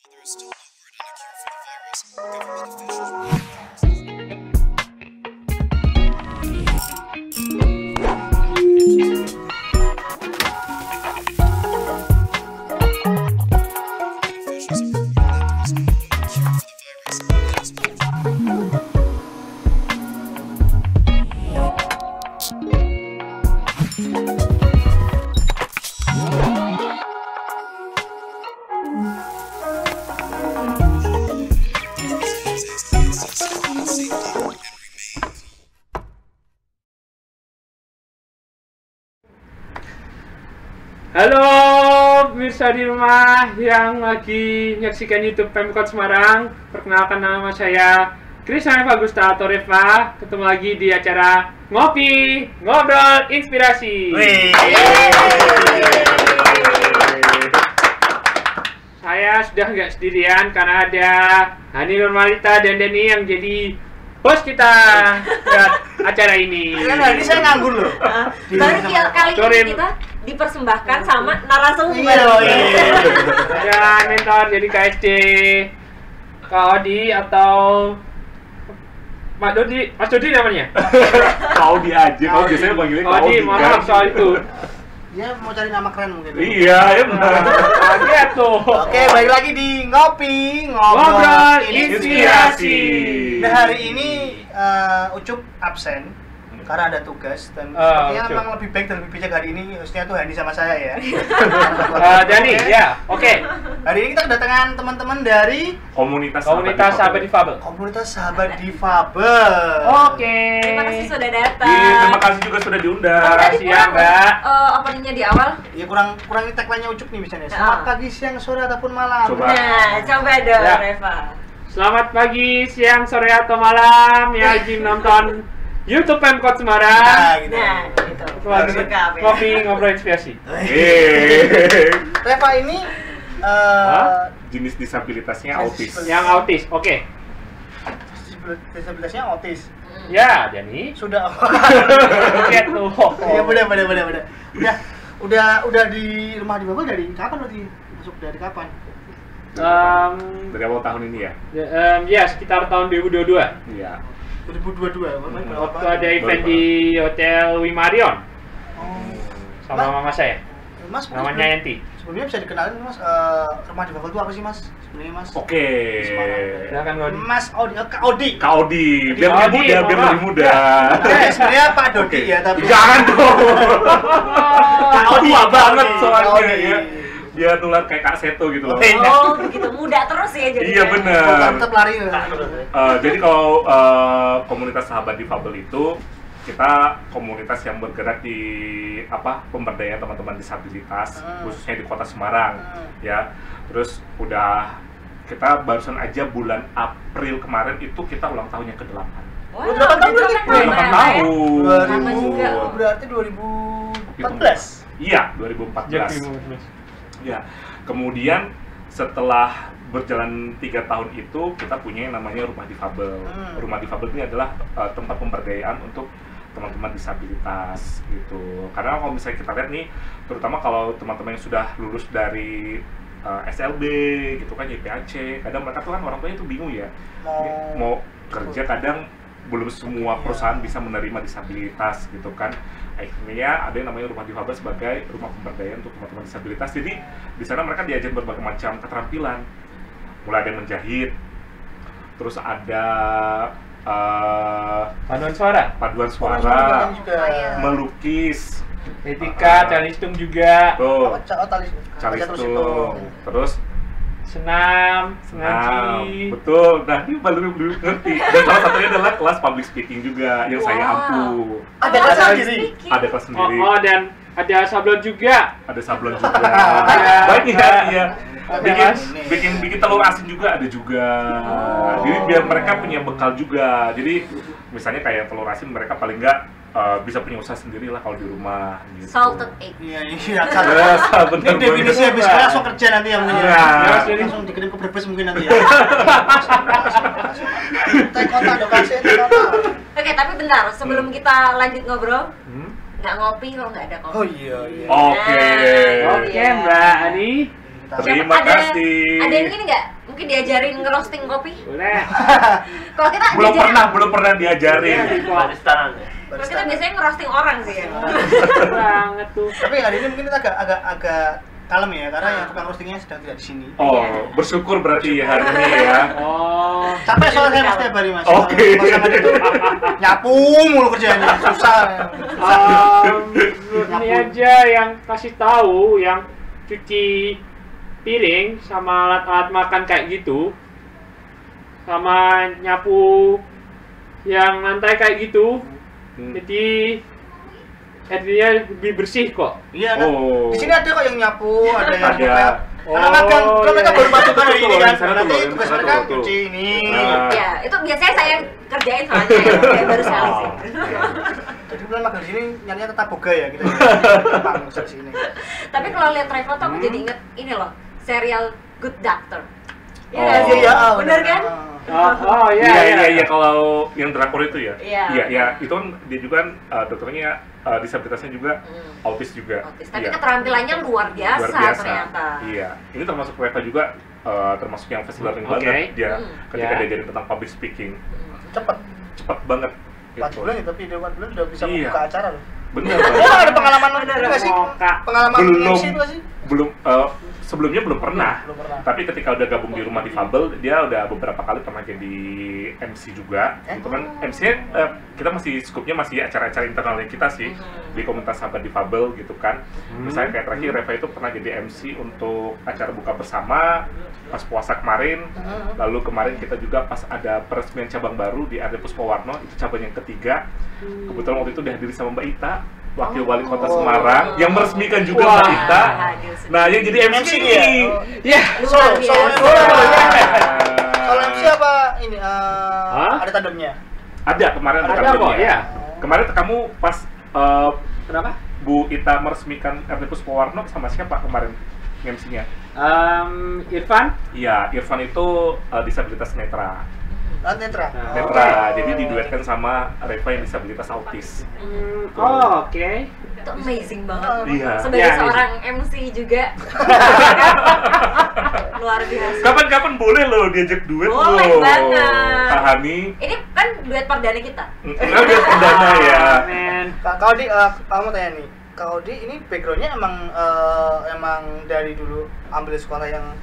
There is still no word on a cure for the virus. Government officials Halo pemirsa di rumah yang lagi menyaksikan YouTube Pemkot Semarang. Perkenalkan, nama saya Krisna Fagusta atau Reva. Ketemu lagi di acara Ngopi Ngobrol Inspirasi. Saya sudah nggak sendirian karena ada Hani Nurmalita dan Denny yang jadi bos kita buat acara ini. Ini saya nganggur loh. Baru kali ini kita dipersembahkan sama narasumber. Ada mentor jadi KSD, Kak Odi atau Pak Dodi, Mas Dodi namanya? Kak Odi aja, kalau biasanya panggilnya Kak Odi. Maaf soal itu. Dia mau cari nama keren mungkin. Iya, ya benar. Kaget tuh. Oke, balik lagi di Ngopi Ngobrol Inspirasi. Nah, hari ini Ucup absen karena ada tugas dan sepertinya Ucup memang lebih baik dan lebih bijak hari ini, hostnya tuh Hani sama saya ya. Dani, ya, oke. Hari ini kita kedatangan teman-teman dari Komunitas Sahabat Difabel. Komunitas Sahabat Difabel. Oke. Terima kasih sudah datang. Iya, terima kasih juga sudah diundang. Terima kasih ya, Mbak. Openingnya di awal. Ya kurang ini tagline-nya Ucup nih misalnya. Selamat pagi, siang, sore ataupun malam. Coba. Nah, coba dong, Ya. Reva. Selamat pagi, siang, sore atau malam ya Jim nonton YouTube Pemkot Semarang. Nah, gitu. Nah, gitu. Harus lengkap ya. Ngopi Ngobrol Inspirasi. Reva ini Jenis disabilitasnya autis. Yang autis, oke. disabilitasnya autis. Ya, Dani. Sudah. Oke tuh. Iya, benar. Udah di rumah difabel dari kapan berarti? Masuk dari kapan? Dari awal tahun ini ya? Ya, sekitar tahun 2022. Iya. 2022. Waktu ada event di Hotel Wimarion sama mama saya. Mas, Namanya Yanti. sebelumnya bisa dikenalin Mas, rumah difabel itu apa sih Mas? Sebenarnya Mas. Oke. Silakan Odi. Mas Odi, Kak Odi. Kak Odi, biar Kak Odi, lebih muda. Ya, sebenarnya Pak Dodi ya, tapi Jangan dong. Kak Odi Tua banget Kak soalnya Odi. ya. Dia nular kayak Kak Seto gitu loh. Oh, begitu muda terus ya jadi. Iya benar. tetap lari. Jadi kalau komunitas sahabat difabel itu kita komunitas yang bergerak di pemberdayaan teman-teman disabilitas khususnya di Kota Semarang ya. Terus kita barusan aja bulan April kemarin itu kita ulang tahun yang ke-8. Wah, Udah 8 tahun lagi? udah 8 tahun. Sama juga. Berarti 2014. Iya, 2014. Ya. Kemudian setelah berjalan 3 tahun itu kita punya yang namanya Rumah Difabel. Rumah Difabel ini adalah tempat pemberdayaan untuk teman-teman disabilitas gitu. Karena kalau misalnya kita lihat nih, terutama kalau teman-teman yang sudah lulus dari SLB gitu kan, YPAC, kadang mereka tuh kan orang tuanya tuh bingung ya, mau kerja kadang belum semua perusahaan bisa menerima disabilitas gitu kan. Akhirnya ada yang namanya Rumah Difabel sebagai rumah pemberdayaan untuk teman-teman disabilitas. Jadi di sana mereka diajar berbagai macam keterampilan, mulai ada yang menjahit, terus ada Paduan suara, juga. melukis, etika, calistung juga, tuh, Calistung. terus senam, ngaji. betul. Nah ini belum ngerti. Dan salah satunya adalah kelas public speaking juga yang saya ampu. Ada kelas sendiri. Ada kelas sendiri. Oh, dan ada sablon juga. Ada sablon juga. Baik ya. Bikin telur asin juga ada juga. Jadi biar mereka punya bekal juga. Jadi misalnya kayak telur asin mereka paling enggak bisa punya usaha sendiri lah kalau di rumah gitu. Salted egg. Iya, Bener. ini definisi habis sekolah langsung kerja nanti yang punya. Iya. Langsung dikirim ke Brebes mungkin nanti ya. Teh kota lokasi kota. Oke, tapi bentar, sebelum kita lanjut ngobrol, nggak ngopi kalau nggak ada kopi. Oh iya. Oke. Oke, Mbak Ani. Terima kasih. Ada yang ini nggak? Mungkin diajarin ngerosting kopi. Boleh. Kalau kita belum pernah diajarin. Baristanan ya. Kalau kita biasanya ngerosting orang sih ya. Banget tuh. Tapi hari ini mungkin kita agak kalem ya, karena yang tukang roastingnya sedang tidak di sini. Oh, bersyukur berarti ya hari ini ya. Oh. Capek soalnya saya setiap hari mas. Oke. Pasangan itu nyapu mulu kerjanya, susah. Ini aja yang kasih tahu yang cuci piring sama alat-alat makan kayak gitu, sama nyapu yang lantai kayak gitu. Jadi artinya lebih bersih kok. Iya, nah, Oh. di sini ada kok yang nyapu, ada yang Ada. Karena magang, kalau mereka baru masuk kan hari ini kan, Sana nanti tuh, tugas sana mereka tuh. cuci ini. Nah. Ya, itu biasanya saya kerjain soalnya saya baru sekali sih. Jadi bulan magang di sini nyarinya tetap boga ya gitu. Gampang di sini. Tapi kalau lihat Revo tuh aku jadi inget ini loh, serial Good Doctor. Iya Oh. nggak sih? Iya, Bener kan? Oh Iya, kalau yang drakor itu ya. Iya. Itu kan dia juga kan dokternya disabilitasnya juga autis juga. Autis. Tapi Iya. keterampilannya luar biasa ternyata. Iya. Ini termasuk mereka juga termasuk yang fast learning Oke. banget dia ketika Ya. diajarin tentang public speaking. Cepet. Cepat banget 4 gitu. bulan ya, tapi dia 4 bulan udah bisa Iya. membuka acara loh. Bener. Emang ada pengalaman Bener, nggak sih? Kak. Pengalaman Belum. MC itu nggak sih? Belum sebelumnya belum pernah. Belum pernah. Tapi ketika udah gabung di Rumah Difabel, dia udah beberapa kali pernah jadi MC juga. Itu kan MC-nya kita masih skupnya masih acara-acara internalnya kita sih di komunitas sahabat Difabel gitu kan. Misalnya kayak terakhir Reva itu pernah jadi MC untuk acara buka bersama pas puasa kemarin. Lalu kemarin kita juga pas ada peresmian cabang baru di Arde Puspawarno, itu cabang yang ketiga. Kebetulan waktu itu dihadiri sama Mbak Ita, Wakil Wali Kota Semarang, yang meresmikan juga Mbak Ita. Nah, yang jadi MC MC ini. ya? Ya. Luar biasa. Kalau MC apa ini? Hah? Ada tandemnya. Ada kemarin Ada tandemnya. kok, ya. Kemarin kamu pas Kenapa? Bu Ita meresmikan RT Puspawarno sama siapa kemarin MC-nya? Irfan? Iya, Irfan itu disabilitas netra. Netra. Netra, jadi diduetkan sama Reva yang disabilitas autis. Oh, oke. Itu amazing banget. Iya. Sebagai Iya, seorang MC juga. Luar biasa. Kapan-kapan boleh loh diajak duet Boleh loh. banget. Kak Hani. Ini kan duet perdana kita. Udah perdana ya. Men. Kak Odi, kamu tanya nih. Kak Odi ini backgroundnya emang dari dulu ambil sekolah yang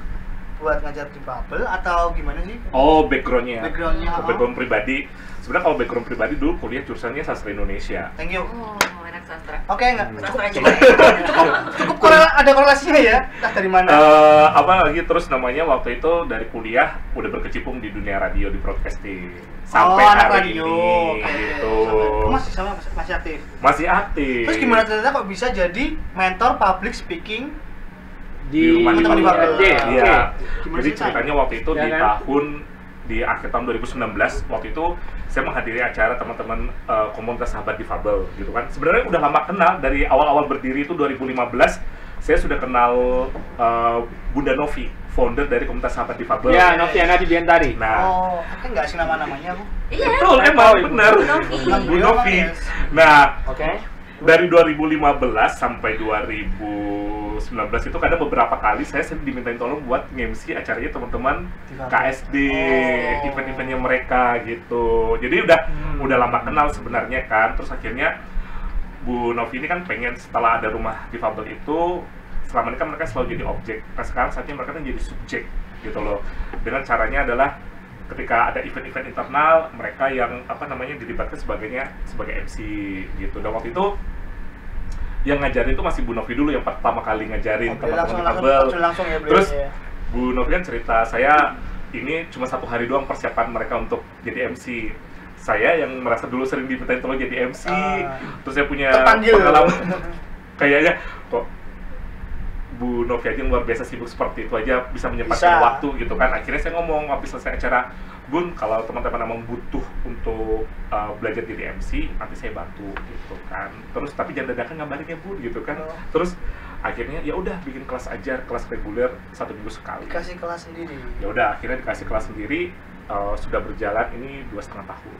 buat ngajar difabel atau gimana sih? Oh, backgroundnya. Backgroundnya, Background pribadi. Sebenarnya kalau background pribadi dulu kuliah jurusannya sastra Indonesia. Thank you. Oh, anak sastra. Oke, enggak. Sastra Cukup, juga. cukup ada korelasinya ya. Entah dari mana. Apa lagi terus namanya waktu itu dari kuliah udah berkecimpung di dunia radio di broadcasting sampai anak hari radio. ini Oke. gitu. Masih aktif. Masih aktif. Terus gimana ternyata kok bisa jadi mentor public speaking? Di Rumah Teman Difabel. difabel. Oke. Iya. Gimana Jadi ceritanya? ceritanya waktu itu Ya kan? di akhir tahun 2019 waktu itu saya menghadiri acara teman-teman komunitas sahabat difabel gitu kan. Sebenarnya udah lama kenal dari awal-awal berdiri itu 2015. Saya sudah kenal Bunda Novi, founder dari komunitas sahabat difabel. Ya, Noviana Dibiantari. Nah, Oh, oke nggak sih nama-namanya aku. Iya. betul emang Ibu benar. Novi. Bu Novi. Nah, Oke. dari 2015 sampai 2019 itu kadang beberapa kali saya sering dimintain tolong buat nge-MC acaranya teman-teman KSD, event-eventnya mereka gitu. Jadi udah lama kenal sebenarnya kan. Terus akhirnya Bu Novi ini kan pengen setelah ada rumah difabel itu, selama ini kan mereka selalu jadi objek. Nah sekarang saatnya mereka kan jadi subjek gitu loh. Dengan caranya adalah ketika ada event-event internal, mereka yang dilibatkan sebagai MC gitu. Dan waktu itu yang ngajarin itu masih Bu Novi dulu yang pertama kali ngajarin teman-teman difabel. Langsung ya beliau. Terus Bu Novi kan cerita, saya ini cuma 1 hari doang persiapan mereka untuk jadi MC. Saya yang merasa dulu sering dimintain tolong jadi MC, terus saya punya terpanggil. pengalaman kayaknya kok Bu Novi aja yang luar biasa sibuk seperti itu aja bisa menyempatkan Bisa. waktu gitu kan. Akhirnya saya ngomong habis selesai acara, Bun, kalau teman-teman emang butuh untuk belajar jadi MC, nanti saya bantu gitu kan. Terus tapi jangan dadakan ngabarin ya Bun gitu kan. Terus akhirnya ya udah bikin kelas aja, kelas reguler 1 minggu sekali. Dikasih kelas sendiri. Ya udah akhirnya dikasih kelas sendiri, sudah berjalan ini 2,5 tahun.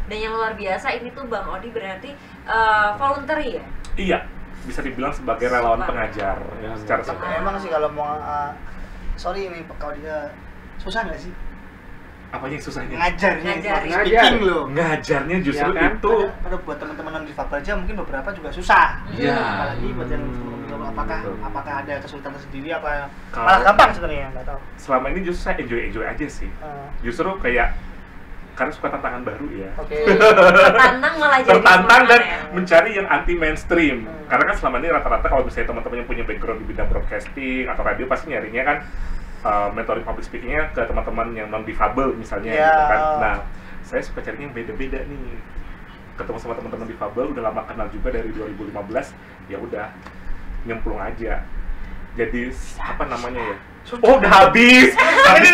Dan yang luar biasa ini tuh Bang Odi berarti voluntary ya? Iya, bisa dibilang sebagai relawan pengajar ya, secara Emang sih kalau mau sorry ini kalau dia Susah nggak sih? Apanya yang susahnya? Ngajarnya, Ngajar. public speaking loh. Ngajarnya justru Ya kan? itu Pada buat teman-teman non difabel aja mungkin beberapa juga susah. Iya. Apalagi buat yang teman-teman apakah Betul. ada kesulitan tersendiri apa Kalau- malah gampang sebenarnya nggak tahu. selama ini justru saya enjoy aja sih. Justru kayak karena suka tantangan baru ya. Oke. Tertantang malah jadi Tertantang dan semangat ya. mencari yang anti mainstream. Hmm. Karena kan selama ini rata-rata kalau misalnya teman-teman yang punya background di bidang broadcasting atau radio pasti nyarinya kan metode public speakingnya ke teman-teman yang non difabel misalnya Ya. gitu kan. Nah, saya suka carinya yang beda-beda nih. Ketemu sama teman-teman difabel udah lama kenal juga dari 2015, ya udah nyemplung aja. Jadi apa namanya ya? Oh, udah habis. Ini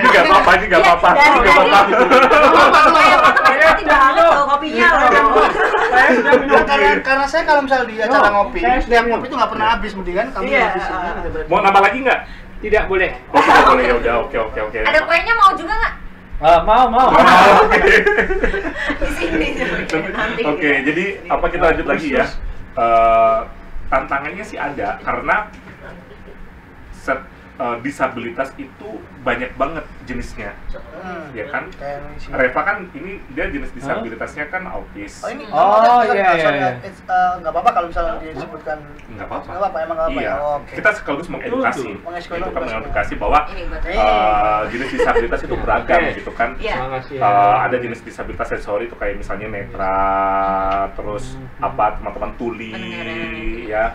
nggak apa-apa, ini nggak apa-apa. Dari Nggak tadi. apa-apa. Hati banget loh kopinya loh. Saya sudah minum. Karena saya kalau misalnya di acara No, ngopi, saya setiap minum. ngopi itu nggak pernah habis, mendingan kami Iya. habisin gitu berarti. Mau nambah lagi nggak? Tidak boleh. Oh, tidak boleh ya udah, oke. Ada kuenya mau juga nggak? Mau. Oke. Di sini. Nanti. Oke, jadi apa kita lanjut lagi ya? Tantangannya sih ada karena disabilitas itu banyak banget jenisnya, ya kan? Kayak ini sih. Reva kan ini dia jenis disabilitasnya kan autis. Oh ini Oh, iya. nggak apa-apa kalau misalnya disebutkan. Nggak apa-apa. Nggak apa-apa, emang nggak apa Iya. ya. Oh, oke. Kita sekaligus mengedukasi, Mengedukasi. itu kan mengedukasi bahwa Ini buat jenis disabilitas itu beragam Oke. gitu kan. Iya. Terima kasih ya. Ada jenis disabilitas sensori itu kayak misalnya netra, terus apa teman-teman tuli, Pendengaran. ya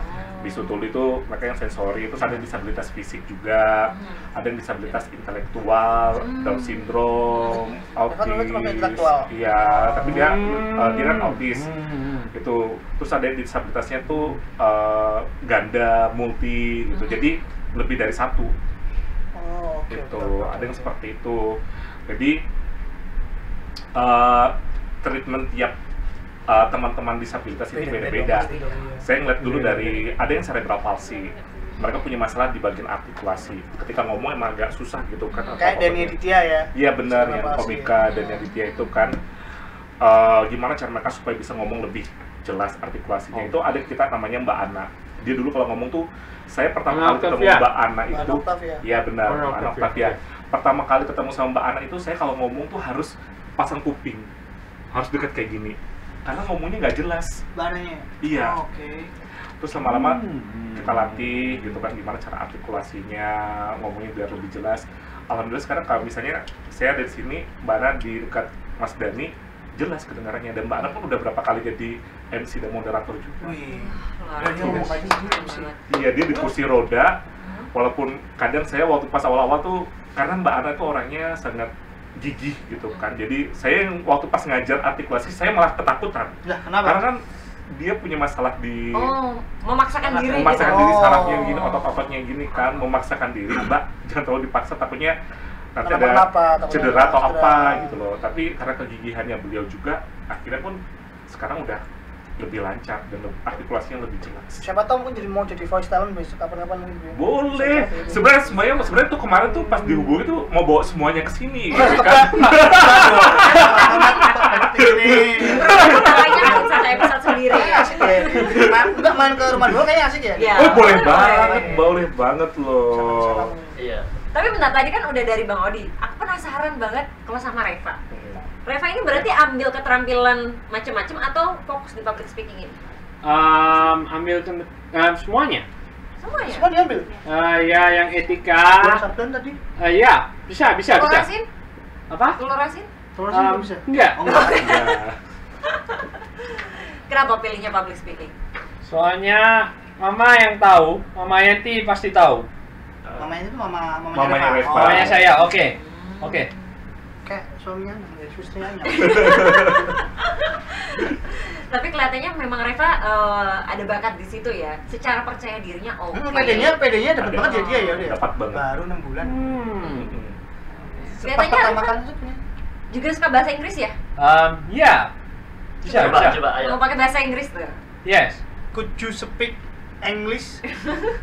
bisu tuli itu mereka yang sensori, terus ada disabilitas fisik juga, ada yang disabilitas intelektual, Down syndrome, Reva dulu cuma autis, intelektual. iya, tapi dia kan autis, itu, terus ada yang disabilitasnya tuh ganda, multi, gitu, jadi lebih dari satu. Oh, oke. Gitu, oke. ada yang seperti itu. Jadi treatment tiap teman-teman disabilitas ini beda-beda. Pasti dong, iya. Saya ngeliat dulu dari ada yang cerebral palsy. Mereka punya masalah di bagian artikulasi. Ketika ngomong emang agak susah gitu kan. Kayak Denny Aditya ya. Iya benar, yang Cerebral palsy. komika dan yang Aditya itu kan gimana cara mereka supaya bisa ngomong lebih jelas artikulasinya. Itu ada kita namanya Mbak Ana. Dia dulu kalau ngomong tuh, saya pertama kali ketemu Mbak Ana itu, Mbak Octavia. iya benar, Mbak Mbak Octavia. Octavia. Pertama kali ketemu sama Mbak Ana itu, saya kalau ngomong tuh harus pasang kuping, harus deket kayak gini, karena ngomongnya nggak jelas. Barangnya. Iya. Oh, oke. Terus lama-lama kita latih gitu kan, gimana cara artikulasinya, ngomongnya biar lebih jelas. Alhamdulillah sekarang kalau misalnya saya dari sini, Mbak Ana di dekat Mas Dani, jelas kedengarannya, dan Mbak Ana pun udah berapa kali jadi MC dan moderator juga. Wih. Luar Dia ngomong biasa. kayak gitu sih. Iya, dia di kursi roda, walaupun kadang saya waktu pas awal-awal tuh, karena Mbak Ana tuh orangnya sangat gigih gitu kan, jadi saya yang waktu pas ngajar artikulasi, saya malah ketakutan. Lah, kenapa? Karena kan dia punya masalah di Oh, memaksakan diri memaksakan gitu. diri, Oh. sarafnya yang gini, otot-ototnya yang gini kan, memaksakan diri. Mbak, jangan terlalu dipaksa, takutnya nanti Kenapa-kenapa, ada takutnya cedera atau cedera. apa gitu loh. Tapi karena kegigihannya beliau juga, akhirnya pun sekarang udah lebih lancar dan artikulasinya lebih jelas. Siapa tahu mungkin mau jadi voice talent besok kapan-kapan mungkin. Boleh. Bisa Sebenarnya tuh kemarin tuh pas dihubungi tuh mau bawa semuanya ke sini gitu jadi. kan. Makanya harus ada episode sendiri Kayaknya ya. asik ya. Enggak main ke rumah dulu kayaknya asik ya. Iya. Oh, boleh Boleh. banget loh. Iya. Tapi bentar, tadi kan udah dari Bang Odi. Aku penasaran banget kalau sama Reva. Reva ini berarti ambil keterampilan macam-macam atau fokus di public speaking ini? Ambil semuanya. Semuanya. Semua diambil. Ya, yang Belum etika. sabdan tadi. Ya, bisa. Telur asin? Apa? Telur asin? Terus belum bisa. Enggak. Oh, enggak. Ya. Kenapa pilihnya public speaking? Soalnya Mama yang tahu, Mama Yanti pasti tahu. Mamanya itu mamanya Mamanya Reva. Reva. Mamanya saya, oke. Kayak suaminya, susternya. Tapi kelihatannya memang Reva ada bakat di situ ya. Secara percaya dirinya oke. PD-nya dapat Ada. banget ya dia ya udah. Dapat banget. Baru 6 bulan. Pas Kelihatannya pertama Reva kali itu punya. juga suka bahasa Inggris ya? Ya. Bisa. Coba ayo. Mau pakai bahasa Inggris tuh. Yes. Could you speak English?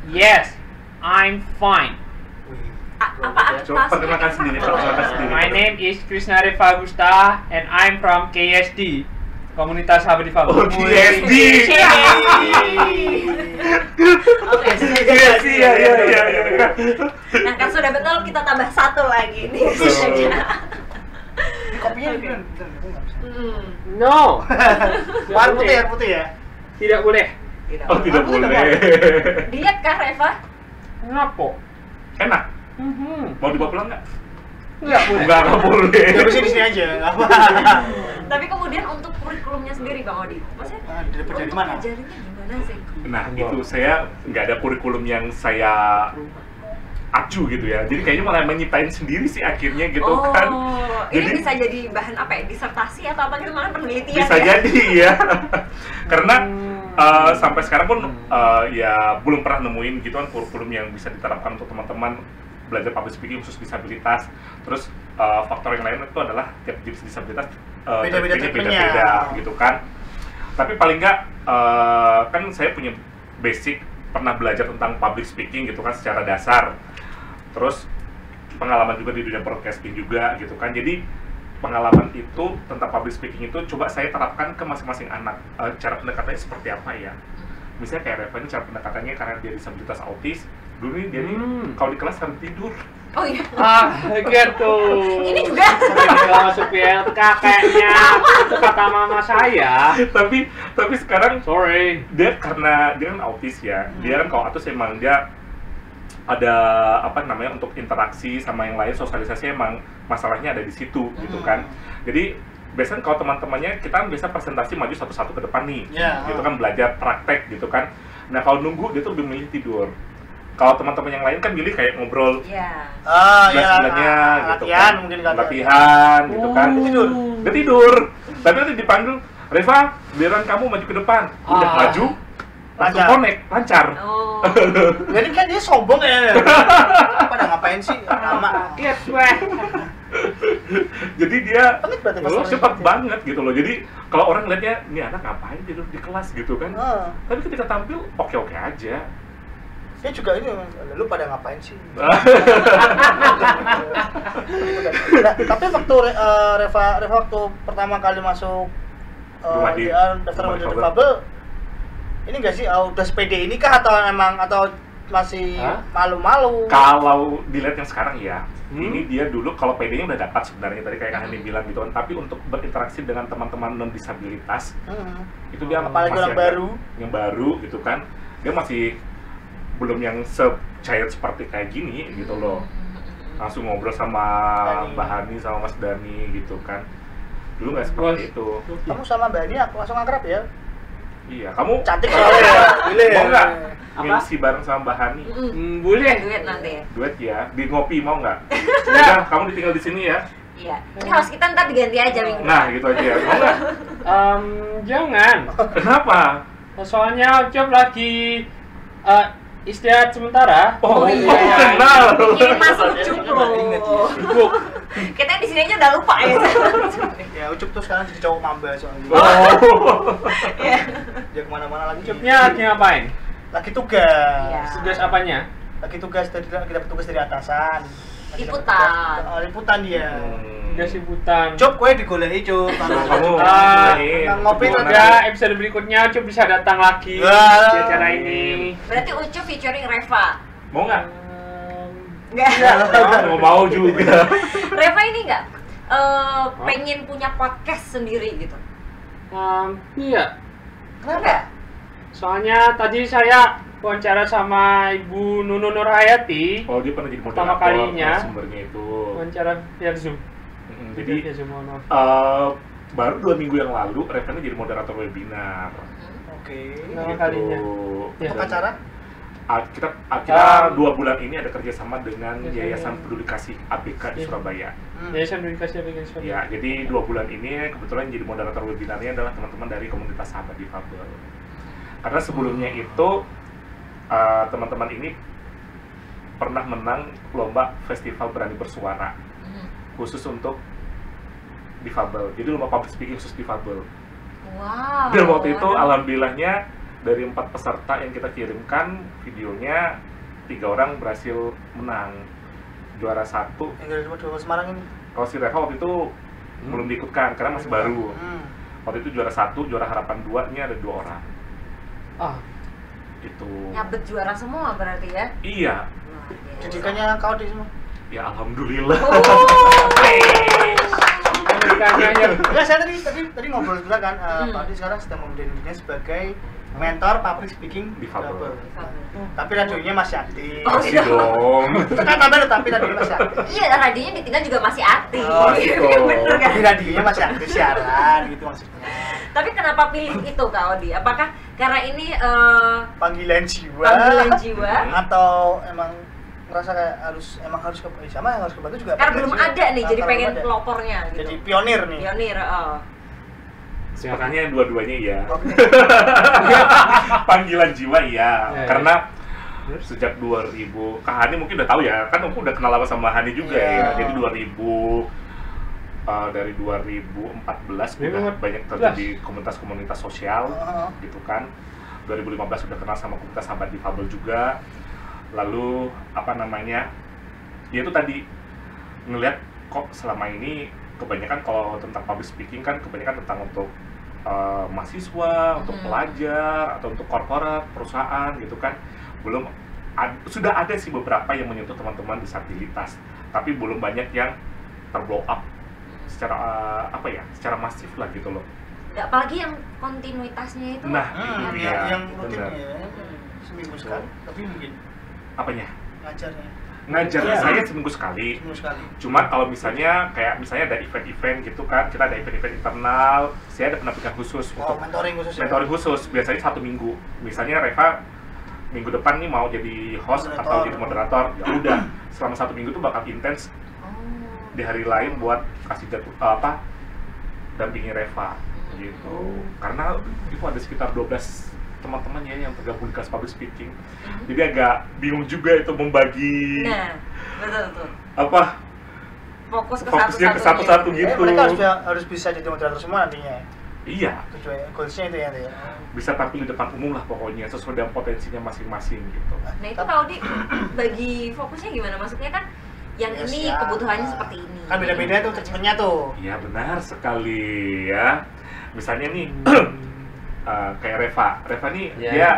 Yes. I'm fine. Apa Coba perkenalkan sendiri, perkenalkan sendiri. My name is Krishna Reva Gusta and I'm from KSD. Komunitas sahabat difabel. Oh, GSD. Oke, sudah Iya jelas. sih, iya. Nah, kan sudah betul, kita tambah satu lagi nih. Betul. Ini kopinya ini bener, aku nggak bisa. No. Air putih ya. Tidak boleh. Oh, tidak Aku tidak boleh. Diet kah, Reva? Kenapa? Enak. Mhm. Mau dibawa pulang nggak? Nggak boleh. Nggak boleh. Ya bisa di sini aja, nggak apa. Tapi kemudian untuk kurikulumnya sendiri, Bang Odi, maksudnya Dari untuk mana? ngajarinnya gimana sih? Nah, itu saya nggak ada kurikulum yang saya acu gitu ya. Jadi kayaknya malah menyiptain sendiri sih akhirnya gitu kan. Ini bisa jadi bahan apa ya? Disertasi atau apa gitu, malah penelitian Bisa ya? jadi ya. Karena sampai sekarang pun ya belum pernah nemuin gitu kan kurikulum yang bisa diterapkan untuk teman-teman belajar public speaking khusus disabilitas. Terus faktor yang lain itu adalah tiap jenis disabilitas Beda-beda treatmentnya. beda-beda gitu kan. Tapi paling nggak kan saya punya basic pernah belajar tentang public speaking gitu kan secara dasar. Terus pengalaman juga di dunia broadcasting juga gitu kan. Jadi pengalaman itu tentang public speaking itu coba saya terapkan ke masing-masing anak. Cara pendekatannya seperti apa ya? Misalnya kayak Reva ini cara pendekatannya karena dia disabilitas autis. Dulu nih dia nih kalau di kelas harus tidur. Oh iya. Gitu. Ini juga. Kalau masuk PLK kayaknya itu kata mama saya. tapi sekarang Sorry. dia karena dia kan autis ya. Dia kan kalau autis emang dia ada apa namanya untuk interaksi sama yang lain, sosialisasi emang masalahnya ada di situ gitu kan. Jadi biasanya kalau teman-temannya kita kan biasa presentasi maju satu-satu ke depan nih, gitu kan belajar praktek gitu kan. Nah kalau nunggu dia tuh lebih milih tidur. Kalau teman-teman yang lain kan milih kayak ngobrol Iya. sebelah-sebelahnya gitu latihan kan, mungkin latihan gitu kan. Dia tidur. Tapi nanti dipanggil, Reva, biaran kamu maju ke depan. Udah maju, langsung Lancar. connect, lancar. Oh. Jadi kan dia sombong ya. Pada ngapain sih? Lama. Kaget gue. Jadi dia Pelit berarti pas cepat orang banget gitu loh. Jadi kalau orang lihatnya, ini anak ngapain tidur di kelas gitu kan. Tapi ketika tampil oke-oke aja. Dia juga ini, lu pada ngapain sih? Nah, tapi waktu Reva waktu pertama kali masuk Rumah di- daftar Rumah rumah Difabel. difabel, ini nggak sih udah sepede ini kah atau masih Hah? malu-malu? Kalau dilihat yang sekarang ya, Hmm? ini dia dulu kalau PD-nya udah dapat sebenarnya tadi kayak Kak Hani bilang gitu kan. Tapi untuk berinteraksi dengan teman-teman non disabilitas itu dia Apalagi masih orang agak- baru. yang baru gitu kan, dia masih belum yang se-cair seperti kayak gini gitu loh. Langsung ngobrol sama Dani. Mbak Hani sama Mas Dani gitu kan. Dulu nggak seperti itu. Kamu sama Mbak Ani langsung akrab ya? Iya, kamu Cantik soalnya ya. Pilih. mau nggak Apa? ngisi bareng sama Mbak Hani? Boleh. Duit nanti ya. Duet ya, di ngopi mau nggak? Udah, kamu ditinggal di sini ya. Iya. Ini host kita ntar diganti aja minggu Nah, depan. gitu aja ya. Mau nggak? Jangan. Kenapa? Soalnya Ucup lagi istirahat sementara. Oh, iya. kenal. Ini masuk Ucup Ingat loh. Sibuk. Kita di sini aja udah lupa ya. Ya Ucup tuh sekarang jadi cowok mamba soalnya. Oh. Iya. Dia kemana-mana lagi Ucup. Ucupnya lagi ngapain? Lagi tugas. Iya. Tugas apanya? Lagi tugas dari kita tugas dari atasan. Lagi dapat Liputan. tugas. Liputan dia. Tugas liputan. Cup, kue digoleki Cup. Kamu ngopi tuh Semoga episode berikutnya Ucup bisa datang lagi Wah. di acara ini. Berarti Ucup featuring Reva. mau nggak? Enggak. Mau juga. Reva ini enggak pengen punya podcast sendiri gitu. Iya. Enggak. Soalnya tadi saya wawancara sama Ibu Nunun Nurhayati. Oh, dia pernah jadi Pertama moderator kalinya. sumbernya itu. Wawancara via Zoom. Jadi via Zoom, mohon maaf. baru 2 minggu yang lalu Revani jadi moderator webinar. Oke. Pertama kalinya. Ya. Untuk acara? Kita 2 bulan ini ada kerjasama dengan Yayasan Peduli Kasih ABK di Ya. Surabaya. Yayasan Edukasi Bagi Surabaya. Ya, jadi 2 bulan ini kebetulan jadi moderator webinarnya adalah teman-teman dari komunitas sahabat difabel. Karena sebelumnya itu teman-teman ini pernah menang lomba festival berani bersuara khusus untuk difabel. Jadi lomba public speaking khusus difabel. Wow. Dan waktu itu alhamdulillahnya dari 4 peserta yang kita kirimkan videonya 3 orang berhasil menang. Juara 1. Yang dari Semarang ini. Kalau si Reva waktu itu belum diikutkan karena masih baru. Waktu itu juara 1, juara harapan 2 ini ada 2 orang. Itu. Nyabet juara semua berarti ya? Iya. Luar biasa. Didikannya kau di semua. Ya alhamdulillah. Ya saya tadi ngobrol juga kan, Pak Adi sekarang sedang membimbing dirinya sebagai mentor public speaking Difabel. Tapi radionya masih aktif. Oh, Masih dong. Kan kabar tapi radionya masih aktif. Iya, radionya ditinggal juga masih aktif. Oh, gitu. Bener kan? Di radionya masih aktif siaran gitu maksudnya. Tapi kenapa pilih itu Kak Odi? Apakah karena ini Panggilan jiwa. panggilan jiwa? Atau emang ngerasa kayak harus sama yang harus kebantu juga. Karena belum panggilan ada jiwa. nih, jadi Karena pengen belum ada. pelopornya gitu. Jadi pionir nih. Pionir, Sebenarnya dua-duanya iya. Oke. Panggilan jiwa iya. Ya, Karena sejak 2000, Kak Hani mungkin udah tahu ya, kan aku udah kenal lama sama Hani juga Iya. ya. Jadi 2000 dari 2014 udah banyak terjun di komunitas-komunitas sosial gitu kan. 2015 udah kenal sama komunitas sahabat difabel juga. Lalu apa namanya? Ya itu tadi ngelihat kok selama ini kebanyakan kalau tentang public speaking kan kebanyakan tentang untuk mahasiswa, untuk pelajar atau untuk korporat, perusahaan gitu kan. Sudah ada sih beberapa yang menyentuh teman-teman disabilitas, tapi belum banyak yang terblow up secara secara masif lah gitu loh. Nggak, apalagi yang kontinuitasnya itu. Nah, itu dia. yang rutin Benar. ya. Seminggu sekali, tapi mungkin Apanya? ngajarnya Ngajar Iya. saya seminggu sekali. seminggu sekali. Cuma kalau misalnya ada event-event gitu kan, kita ada event-event internal, saya ada pendampingan khusus untuk Mentoring khusus ya? mentoring khusus, biasanya 1 minggu. Misalnya Reva minggu depan nih mau jadi host Moderator. atau jadi moderator, ya udah selama 1 minggu tuh bakal intens Oh. di hari lain buat kasih dampingi Reva gitu. Karena itu ada sekitar 12 teman-temannya yang tergabung di kelas public speaking. Jadi agak bingung juga itu membagi Nah, betul. Fokus ke fokusnya ke satu-satunya. satu-satu gitu. Mereka harus bisa jadi moderator semua nantinya. Iya, Tujuan goalsnya itu ya. bisa tampil di depan umum lah pokoknya sesuai dengan potensinya masing-masing gitu. Nah itu kalau bagi fokusnya gimana? Maksudnya kan yang Yes, ini ya. kebutuhannya seperti ini. Kan beda-beda tuh treatmentnya tuh. Iya benar sekali ya. Misalnya nih kayak Reva nih Ya. dia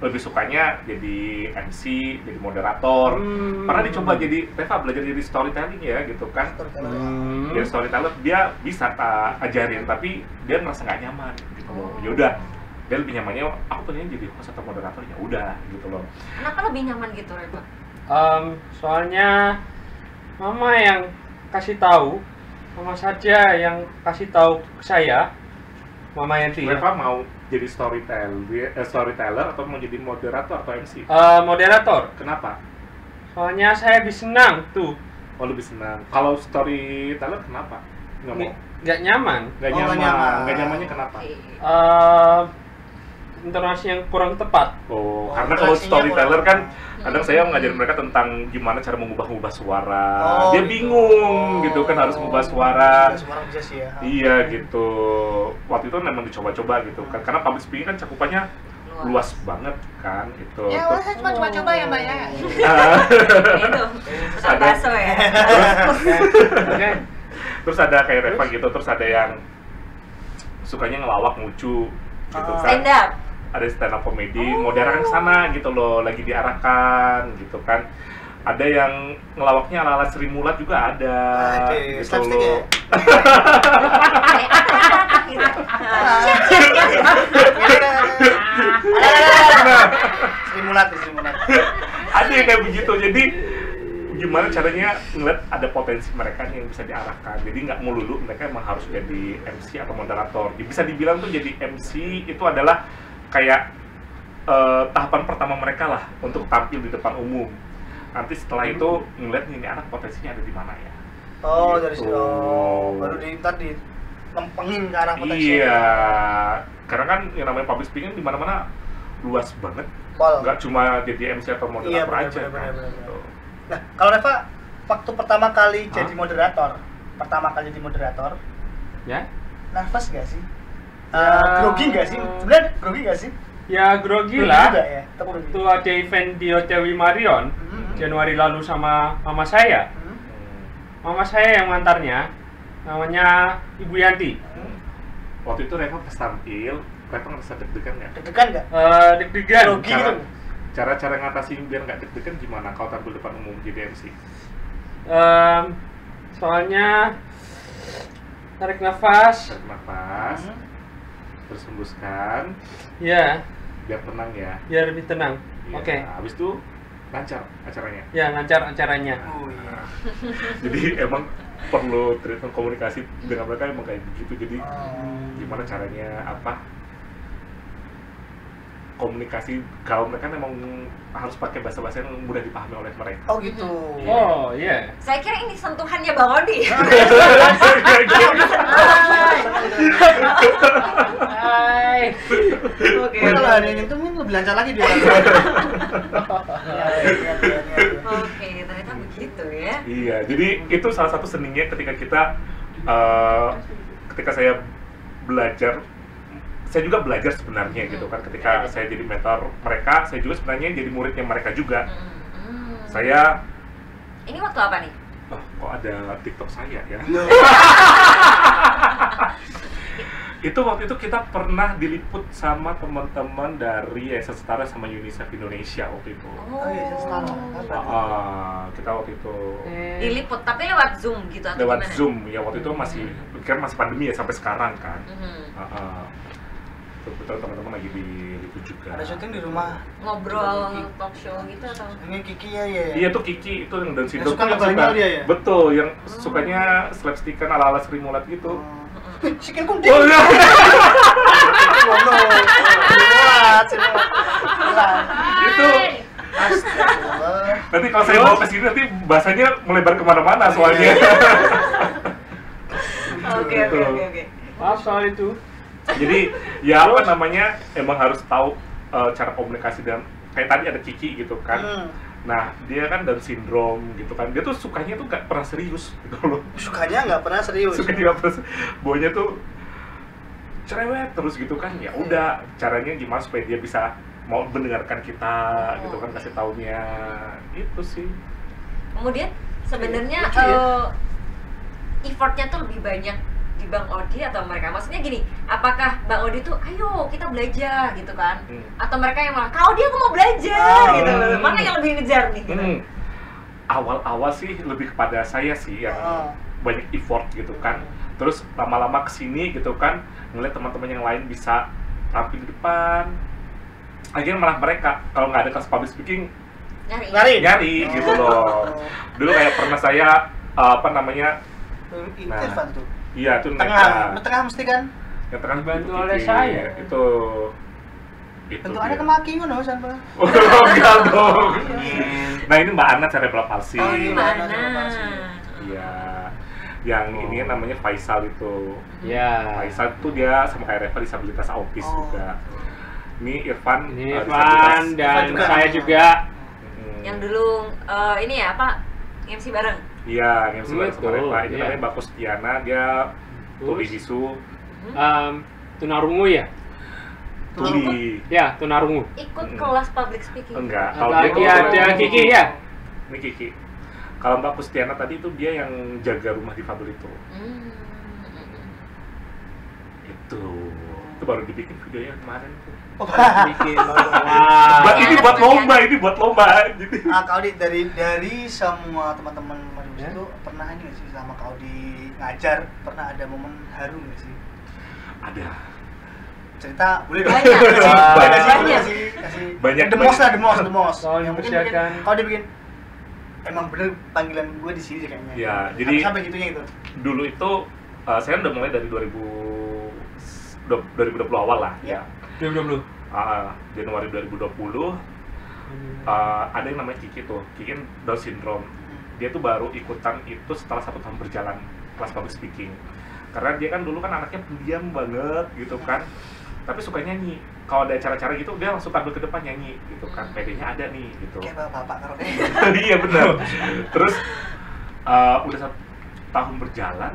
lebih sukanya jadi MC, jadi moderator. Pernah dicoba jadi Reva belajar jadi storytelling ya gitu kan. Dia storyteller, dia bisa ajarin tapi dia merasa nggak nyaman gitu loh. Ya udah, dia lebih nyamannya aku pengen jadi host atau moderator, ya udah gitu loh. Kenapa lebih nyaman gitu, Reva? Soalnya mama yang kasih tahu, mama saja yang kasih tahu ke saya, mama Yanti. Reva mau jadi storyteller atau mau jadi moderator atau MC? Moderator. Kenapa? Soalnya saya lebih senang tuh. Oh lebih senang. Kalau storyteller kenapa? Nggak mau? Nggak nyaman. Nggak Oh, nggak nyaman. nyaman. Nggak nyamannya kenapa? Intonasi yang kurang tepat. Oh, karena kalau intonasinya storyteller kurang. kan kadang saya ngajarin mereka tentang gimana cara mengubah-ubah suara. Oh, Dia gitu. bingung gitu kan harus mengubah suara. Semua orang bisa sih ya. Iya gitu. Waktu itu memang dicoba-coba gitu kan. Karena public speaking kan cakupannya luas banget kan itu. Ya, Terus- saya cuma coba-coba ya, Mbak ya. Itu, pesan Ada. bakso ya. Oke. Terus ada kayak Reva gitu, terus ada yang sukanya ngelawak lucu gitu kan. Stand up. Ada stand up comedy, mau diarahkan ke sana gitu loh, lagi diarahkan gitu kan. Ada yang ngelawaknya ala-ala Sri Mulat juga ada Oke, gitu slapstick ya. loh. Srimulat. Ada yang kayak begitu, jadi gimana caranya ngeliat ada potensi mereka nih yang bisa diarahkan. Jadi nggak melulu mereka emang harus jadi MC atau moderator. Bisa dibilang tuh jadi MC itu adalah kayak tahapan pertama mereka lah untuk tampil di depan umum. Nanti setelah itu ngeliat nih ini anak potensinya ada di mana ya. Oh, Gitu. dari situ. Oh, baru ntar dilempengin ke arah potensi. Iya, karena kan yang namanya public speaking di mana-mana luas banget. Pol. Nggak cuma jadi MC atau moderator Iya, benar, aja benar, kan. benar. Gitu. Nah, kalau Reva waktu pertama kali Hah? jadi moderator, Ya. nervous gak sih? Ya. Grogi gak sih? Sebenarnya grogi gak sih? Ya grogi Grogi lah. juga ya, tetap grogi. Waktu ada event di Hotel Wimarion Januari lalu sama mama saya. Mama saya yang mengantarnya, namanya Ibu Yanti. waktu itu Reva pas tampil, Reva ngerasa deg-degan nggak? Deg-degan nggak? Deg-degan. Grogi gitu. Cara ngatasin biar nggak deg-degan gimana kalau tampil depan umum jadi MC? Soalnya tarik nafas. Tarik nafas, terus hembuskan, Ya, biar tenang ya. biar lebih tenang. Iya, Oke. habis itu lancar acaranya. Ya, lancar acaranya. Oh iya. Nah, jadi emang perlu treatment komunikasi dengan mereka emang kayak begitu. Jadi gimana caranya komunikasi kalau mereka emang harus pakai bahasa-bahasa yang mudah dipahami oleh mereka. Oh gitu. Oh, iya. Saya kira ini sentuhannya Bang Odi. Hai. Oke. Tapi kalau ada yang nyentuh mungkin lebih lancar lagi dia. Oke, ternyata begitu ya. Iya, jadi itu salah satu seninya ketika saya belajar, saya juga belajar sebenarnya gitu kan. Ketika saya jadi mentor mereka, saya juga sebenarnya jadi muridnya mereka juga. Saya Ini waktu apa nih? kok ada TikTok saya ya? Itu waktu itu kita pernah diliput sama teman-teman dari Yayasan Setara sama UNICEF Indonesia waktu itu. Oh iya, Setara. Kita waktu itu Diliput, tapi lewat Zoom gitu atau lewat gimana? Zoom ya, waktu itu masih pandemi ya sampai sekarang kan. Kebetulan teman-teman lagi diliput juga. Ada syuting di rumah. Ngobrol, talk show gitu atau? Ini Kiki ya ya. Iya tuh Kiki itu yang Down syndrome suka tuh yang ngebanyol dia ya? Betul, yang sukanya slapstickan ala-ala Sri Mulat gitu. Sikil kunti. Oh iya. Itu Astagfirullah. nanti kalau saya bawa ke sini nanti bahasanya melebar kemana-mana soalnya. Oke. Maaf soal itu. Jadi ya apa namanya emang harus tahu cara komunikasi dan kayak tadi ada Kiki gitu kan. Nah dia kan Down syndrome gitu kan. Dia tuh sukanya tuh nggak pernah serius gitu loh. Sukanya nggak pernah serius. Sukanya nggak pernah. Bawanya tuh cerewet terus gitu kan. Ya udah caranya gimana supaya dia bisa mau mendengarkan kita gitu kan, kasih taunya itu sih. Kemudian sebenarnya Lucu ya. effortnya tuh lebih banyak di Bang Odi atau mereka? Maksudnya gini, apakah Bang Odi tuh ayo kita belajar gitu kan? Atau mereka yang malah, Kak Odi aku mau belajar gitu. Mana yang lebih ngejar nih gitu? Awal-awal sih lebih kepada saya sih yang banyak effort gitu kan. Terus lama-lama kesini gitu kan, ngeliat teman-teman yang lain bisa tampil di depan. Akhirnya malah mereka kalau nggak ada kelas public speaking nyari gitu loh. Dulu kayak pernah saya Irfan tuh. Iya itu Tengah mesti kan. yang tengah Dibantu itu oleh Kiki. saya. Itu Bentukannya dia. kemaki ngono sampai. Oh, enggak dong. Nah ini Mbak Ana cerebral palsy. Oh, iya. Gimana? Iya. Yang ini namanya Faisal itu. Ya. Faisal tuh dia sama kayak Reva disabilitas autis juga. Ini Irfan. Ini disabilitas- Irfan dan juga. saya juga. Yang dulu ini ya apa? MC bareng. Iya, yang sebelah sama Betul, Reva. Ini iya. namanya Mbak Kustiana, dia tuli bisu. Tunarungu ya? Tuli. Ya, tunarungu. Ikut kelas public speaking. Enggak. Lagi ada Kiki ya? Ini Kiki. Kalau Mbak Kustiana tadi itu dia yang jaga rumah difabel itu. Itu baru dibikin videonya kemarin tuh. Bikin. Wah. Ini buat lomba. Jadi Kak Odi dari semua teman-teman majelis itu pernah ini nggak sih sama Kak Odi ngajar pernah ada momen haru nggak sih? ada Cerita boleh dong? Banyak. Kasih Banyak. the most. Soal Yang mungkin mempersiapkan. Kak Odi bikin emang bener panggilan gue di sini kayaknya. Ya, jadi- sampai gitunya itu. dulu itu saya udah mulai dari 2020 awal lah ya. 2020. Januari 2020 ada yang namanya Kiki tuh, Kiki Down syndrome. Dia tuh baru ikutan itu setelah 1 tahun berjalan kelas public speaking. Karena dia kan dulu kan anaknya pendiam banget gitu kan, tapi suka nyanyi. Kalau ada acara-acara gitu dia langsung tampil ke depan nyanyi gitu kan, PD-nya ada nih gitu. Kayak bapak karaoke. Iya benar. Terus udah 1 tahun berjalan,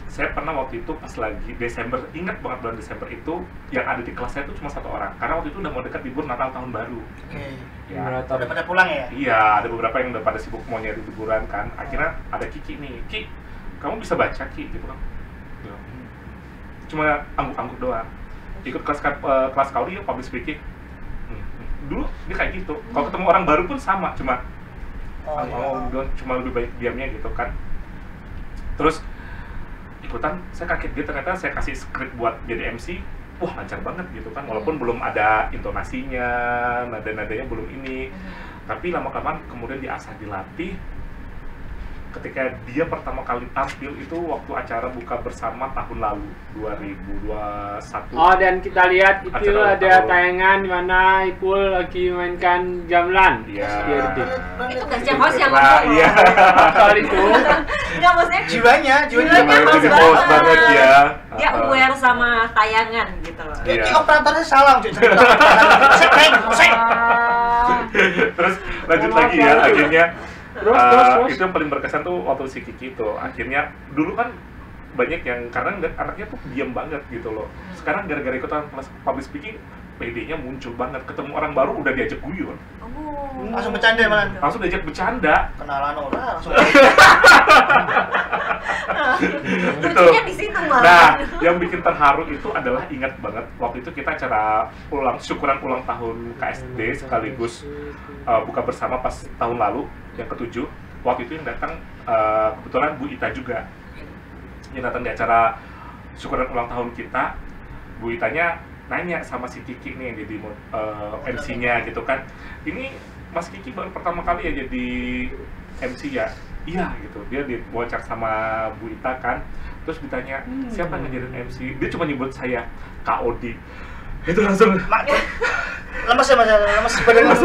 saya pernah waktu itu pas lagi Desember, ingat banget bulan Desember itu yang ada di kelas saya itu cuma 1 orang. Karena waktu itu udah mau dekat libur Natal tahun baru. Oke. Ya. Udah pada pulang ya? Iya, ada beberapa yang udah pada sibuk mau nyari liburan kan. Akhirnya ada Kiki nih, Ki, kamu bisa baca Ki gitu kan? cuma angguk-angguk doang. Ikut kelas Kaudi ya public speaking. Dulu dia kayak gitu. Kalau ketemu orang baru pun sama, cuma cuma lebih baik diamnya gitu kan. Terus ikutan, saya kaget dia ternyata saya kasih skrip buat jadi MC, wah lancar banget gitu kan, walaupun belum ada intonasinya, nada-nadanya belum ini, tapi lama-kelamaan kemudian diasah, dilatih. Ketika dia pertama kali tampil itu waktu acara buka bersama tahun lalu 2021. Oh, dan kita lihat itu Acara ada tahun. tayangan di mana Ipul lagi mainkan gamelan. Iya. Itu gasnya host yang Nah, ngomong. iya. Soal itu. Enggak, maksudnya Jiwanya Jiwanya Itu host di post banget. banget ya. dia aware sama tayangan gitu loh. Iya. Ini operatornya salah, cuy. Terus lanjut lagi ya, akhirnya Terus. itu yang paling berkesan tuh waktu si Kiki itu. Akhirnya dulu kan banyak yang karena ngeliat anaknya tuh diam banget gitu loh. Sekarang gara-gara ikutan kelas public speaking, PD-nya muncul banget. Ketemu orang baru udah diajak guyon, Oh. Langsung bercanda malah. langsung diajak bercanda. Kenalan orang langsung. Lucunya di situ malah. Nah, yang bikin terharu itu adalah ingat banget waktu itu kita acara syukuran ulang tahun KSD sekaligus buka bersama pas tahun lalu yang ke-7. Waktu itu yang datang kebetulan Bu Ita juga yang datang di acara syukuran ulang tahun kita. Bu Itanya nanya sama si Kiki nih yang jadi MC-nya gitu kan, ini Mas Kiki baru pertama kali ya jadi MC ya? Iya gitu, dia diwawancara sama Bu Ita kan, terus ditanya siapa yang ngajarin MC, dia cuma nyebut saya, Kak Odi. Itu langsung Lemes ya mas, lemes badan lemes.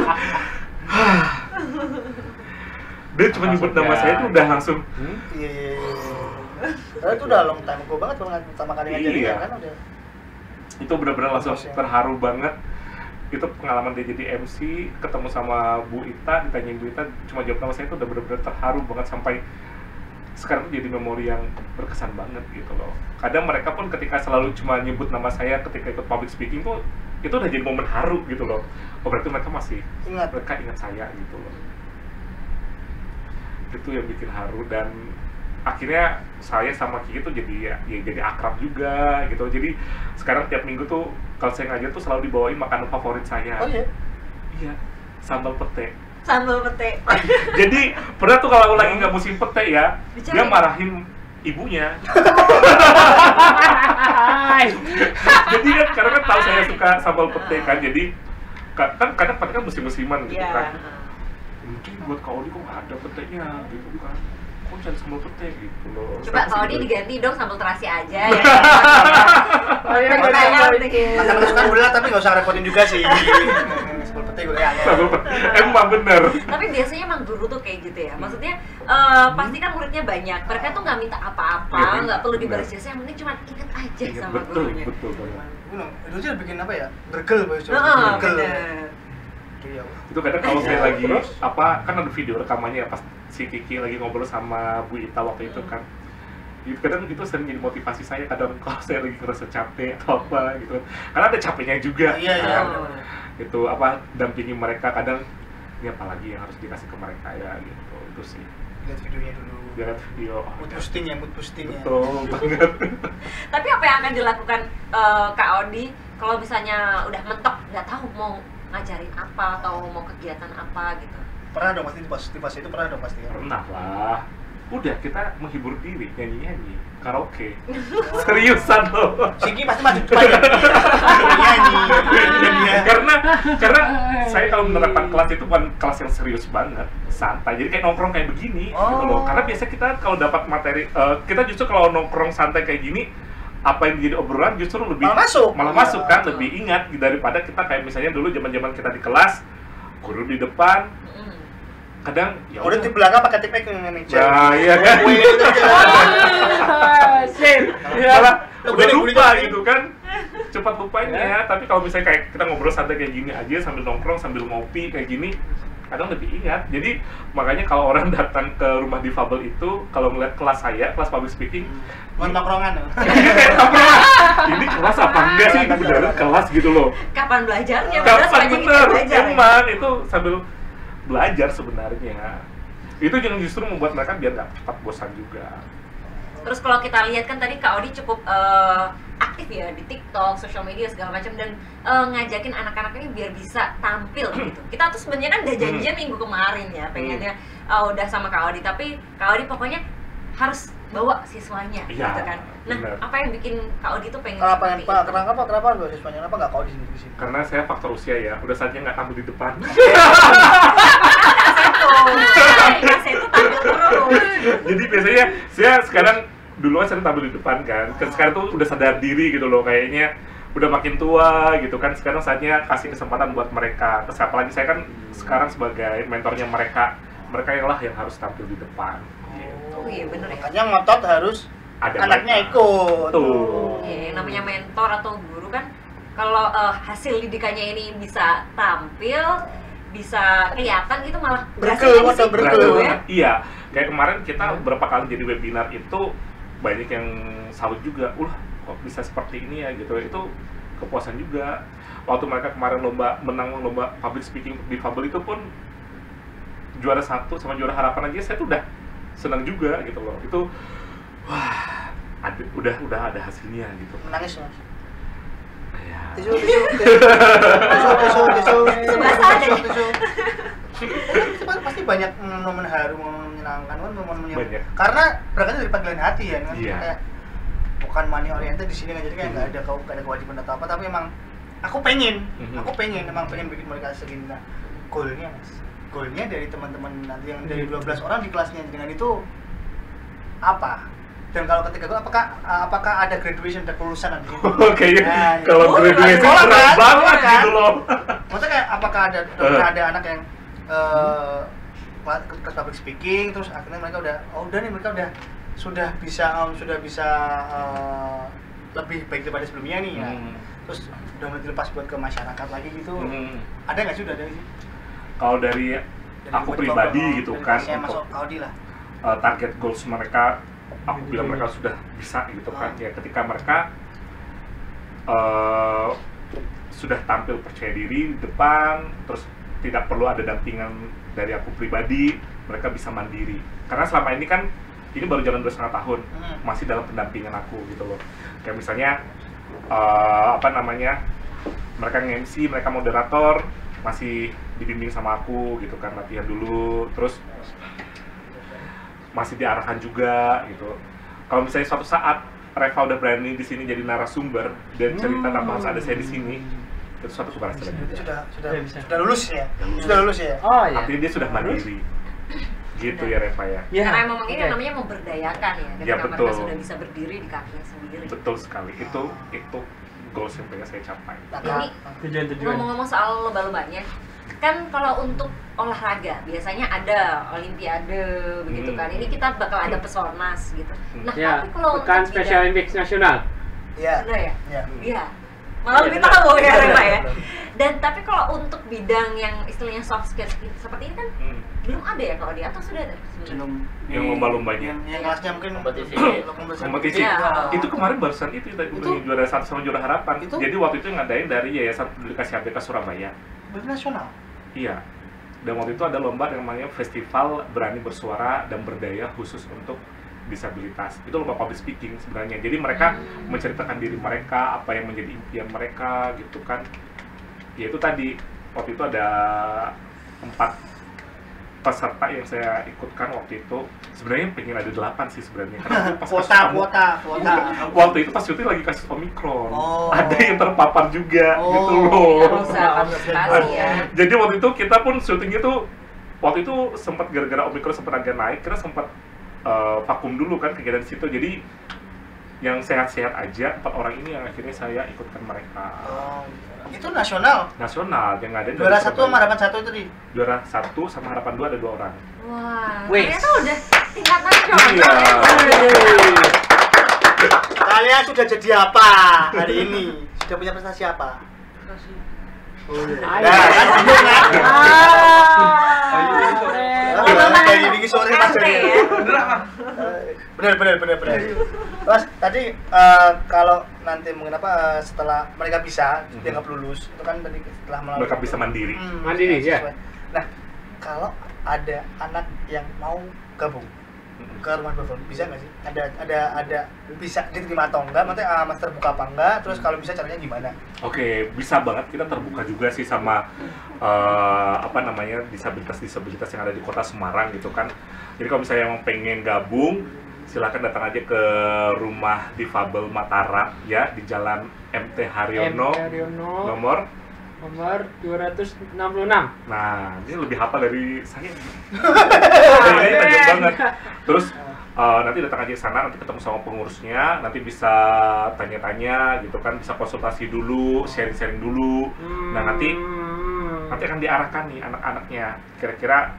dia cuma nyebut nama saya itu udah langsung Iya. Karena itu udah long time ago banget pertama kali ngajarin Iya. kan udah. itu benar-benar langsung Terus ya. terharu banget. Itu pengalaman dia jadi MC, ketemu sama Bu Ita, ditanyain Bu Ita, cuma jawab nama saya itu udah benar-benar terharu banget sampai sekarang tuh jadi memori yang berkesan banget gitu loh. Kadang mereka pun ketika selalu cuma nyebut nama saya ketika ikut public speaking tuh itu udah jadi momen haru gitu loh. Oh berarti mereka masih mereka ingat saya gitu loh. Itu yang bikin haru, dan akhirnya saya sama Kiki tuh jadi jadi akrab juga gitu. Jadi sekarang tiap minggu tuh kalau saya ngajar tuh selalu dibawain makanan favorit saya. Oh iya. Iya, sambal pete. Sambal pete. Jadi pernah tuh kalau lagi nggak musim pete ya, Dicari. dia marahin ibunya. Jadi kan karena kan tahu saya suka sambal pete kan, jadi kan kadang pete kan musim-musiman gitu Iya. kan. Mungkin buat Kak Odi kok nggak ada petenya gitu kan. Kok cari sambal pete gitu loh. Coba Saya kalau sih dia gitu. diganti dong sambal terasi aja ya. Oh iya, Pertanyaan betul. dikit. Makan kesukaan gula tapi nggak usah repotin juga sih. Sebel pete gue ya. Sambal pete. Emang bener. Tapi biasanya emang guru tuh kayak gitu ya. Maksudnya pasti kan muridnya banyak. Mereka tuh nggak minta apa-apa, Iya, nggak perlu benar. dibaris jasa. Yang penting cuma ingat aja Iya, sama betul, gurunya. betul banget. Itu aja bikin apa ya? Gergel bahasa. Heeh, Gergel. bener. Iya. Itu kadang kalau saya lagi Terus? kan ada video rekamannya ya pas si Kiki lagi ngobrol sama Bu Ita waktu itu kan. Itu kadang itu sering jadi motivasi saya kadang kalau saya lagi ngerasa capek atau apa gitu. Karena ada capeknya juga. Iya, iya. kan. Oh. Itu apa dampingi mereka kadang ini apalagi yang harus dikasih ke mereka ya gitu. Itu sih. Lihat videonya dulu. Lihat video. Mood boosting ya, mood boosting ya. Betul banget. Tapi apa yang akan dilakukan Kak Odi kalau misalnya udah mentok nggak tahu mau ngajarin apa atau mau kegiatan apa gitu? Pernah dong pasti di fase itu pernah dong pasti ya. Pernah lah. Udah kita menghibur diri, nyanyi-nyanyi, karaoke. Seriusan loh. Sigi pasti maju banyak. Nyanyi. Iya. karena saya kalau menerapkan kelas itu bukan kelas yang serius banget, santai. Jadi kayak nongkrong kayak begini gitu loh. Karena biasa kita kalau dapat materi kita justru kalau nongkrong santai kayak gini apa yang jadi obrolan justru lebih Malah masuk. kan, lebih ingat daripada kita kayak misalnya dulu zaman-zaman kita di kelas, guru di depan, kadang ya Udah di belakang pakai tipek yang meja. nah iya kan, Sip. malah Lu udah gini, lupa gini. gitu kan, cepat lupanya. Tapi kalau misalnya kayak kita ngobrol santai kayak gini aja sambil nongkrong sambil ngopi kayak gini, kadang lebih ingat. Jadi makanya kalau orang datang ke rumah difabel itu kalau ngeliat kelas saya, kelas public speaking, Nongkrongan. ini kelas apa enggak sih? Beneran kelas gitu loh. Kapan belajarnya? Padahal Kapan sepanjang bener, kita belajar. ya. emang itu sambil belajar sebenarnya. Itu yang justru membuat mereka biar nggak cepat bosan juga. Terus kalau kita lihat kan tadi Kak Odi cukup aktif ya di TikTok, sosial media segala macam dan ngajakin anak-anak ini biar bisa tampil gitu. Kita tuh sebenarnya kan udah janjian minggu kemarin ya pengennya udah sama Kak Odi, tapi Kak Odi pokoknya harus bawa siswanya Iya, gitu kan. Nah, bener. apa yang bikin Kak Odi tuh pengen Kenapa seperti Pak? itu? Kenapa bawa siswanya? Kenapa nggak kau di sini? Karena saya faktor usia ya, udah saatnya nggak tampil di depan. Saya tuh tampil terus. Jadi biasanya saya sekarang dulu kan sering tampil di depan kan, sekarang tuh udah sadar diri gitu loh, kayaknya udah makin tua gitu kan, sekarang saatnya kasih kesempatan buat mereka. Terus apalagi saya kan sekarang sebagai mentornya mereka lah yang harus tampil di depan. Oh iya bener ya. Makanya ngotot harus Ada anaknya mereka. ikut. Tuh. Iya, yang namanya mentor atau guru kan kalau hasil didikannya ini bisa tampil, bisa kelihatan gitu malah Berkel, berhasilnya di situ berkel. ya. Iya, kayak kemarin kita beberapa kali jadi webinar itu banyak yang salut juga, kok bisa seperti ini ya gitu. Itu kepuasan juga. Waktu mereka kemarin menang lomba public speaking di Fabel itu pun juara 1 sama juara harapan aja saya tuh udah senang juga gitu loh. Itu wah, udah ada hasilnya gitu. Menangis mas. Ya. Tisu. Bahasa aja. Pasti banyak momen haru, momen menyenangkan kan, momen Banyak. Karena berangkat dari panggilan hati ya, kan? Iya. Kayak bukan money oriented di sini kan, jadi kayak nggak ada kewajiban atau apa, tapi emang aku pengen bikin mereka segini. Nah, goalnya dari teman-teman nanti yang dari 12 orang di kelasnya dengan itu apa? Dan kalau ketika itu apakah ada graduation, ada kelulusan nanti? Oke, Nah, kalau Oh, graduation sekolah keren kan? banget Sekolah kan? gitu loh. Maksudnya kayak apakah ada anak yang kelas public speaking, terus akhirnya mereka udah sudah bisa lebih baik daripada sebelumnya nih ya. Terus udah mulai dilepas buat ke masyarakat lagi gitu. Ada nggak sih, udah ada sih? Kalau dari aku buat pribadi bapak, gitu dari kan, kelasnya untuk masuk Audi lah. target goals mereka, aku bilang mereka sudah bisa gitu kan. Ya ketika mereka sudah tampil percaya diri di depan, terus tidak perlu ada dampingan dari aku pribadi, mereka bisa mandiri. Karena selama ini kan ini baru jalan 2,5 tahun, masih dalam pendampingan aku gitu loh. Kayak misalnya mereka nge-MC, mereka moderator, masih dibimbing sama aku gitu kan, latihan dulu, terus masih diarahkan juga gitu. Kalau misalnya suatu saat Reva udah berani di sini jadi narasumber dan cerita tanpa harus ada saya di sini, itu suatu keberhasilan juga. Sudah lulus ya? Sudah lulus ya? Oh iya. Artinya dia sudah mandiri. Gitu ya Reva ya. Karena memang ini namanya memberdayakan ya, ketika Ya, mereka betul. sudah bisa berdiri di kakinya sendiri. Betul sekali. Itu goals yang pengen saya capai. Ini Tujuan. ngomong-ngomong soal lomba-lombanya, kan kalau untuk olahraga biasanya ada olimpiade begitu kan. Ini kita bakal ada pesonaz gitu. Nah, Ya, tapi kalau bukan untuk Special bidang- Olympics nasional. Iya. Benar ya? Iya. Iya. Malah lebih benar. tahu ya Rema ya. Benar. Dan tapi kalau untuk bidang yang istilahnya soft skills seperti ini kan belum ada ya kalau dia, atau sudah ada? Belum. Yang lomba-lombanya. Yang kelasnya mungkin Kompetisi. Iya. Itu kemarin barusan itu juara 1 sama juara harapan. Itu? Jadi waktu itu ngadain dari Yayasan Publikasi ABK Surabaya. Nasional. Iya. Dan waktu itu ada lomba yang namanya Festival Berani Bersuara dan Berdaya khusus untuk disabilitas. Itu lomba public speaking sebenarnya. Jadi mereka menceritakan diri mereka, apa yang menjadi impian mereka gitu kan. Ya itu tadi, waktu itu ada 4 peserta yang saya ikutkan waktu itu. Sebenarnya pengen ada 8 sih sebenarnya. Karena pas Kuota. waktu itu pas syuting lagi kasus Omikron. Oh. Ada yang terpapar juga Oh, gitu Iya, loh. bisa partisipasi ya. Jadi waktu itu kita pun syutingnya tuh waktu itu sempat gara-gara Omikron sempat agak naik, kita sempat vakum dulu kan kegiatan di situ. Jadi yang sehat-sehat aja 4 orang ini yang akhirnya saya ikutkan mereka. Oh, itu nasional. Nasional yang ada Juara 1 sama harapan 1 itu di. juara 1 sama harapan 2 ada 2 orang. Wah, Wih. ternyata udah tingkat nasional. Iya. Kalian sudah jadi apa hari ini? Sudah punya prestasi apa? Ayo. Nah, kan bingung kan? Dari minggu sore pas Capek jadi. ya. Benar. Mas, tadi kalau nanti mungkin setelah mereka bisa dianggap lulus, itu kan tadi setelah melalui Mereka bisa mandiri. Mandiri, ya. sesuai. Nah, kalau ada anak yang mau gabung ke rumah difabel? Bisa nggak sih? Ada bisa diterima atau enggak? Maksudnya mas terbuka apa enggak? Terus kalau bisa caranya gimana? Oke, bisa banget. Kita terbuka juga sih sama disabilitas yang ada di Kota Semarang gitu kan. Jadi kalau misalnya emang pengen gabung, silakan datang aja ke rumah difabel Mataram ya di Jalan MT Haryono. nomor 266. Nah, ini lebih hafal dari saya. Ini tajam banget. Terus nanti datang aja ke sana, nanti ketemu sama pengurusnya, nanti bisa tanya-tanya gitu kan, bisa konsultasi dulu, sharing-sharing dulu. Nah, nanti akan diarahkan nih anak-anaknya, kira-kira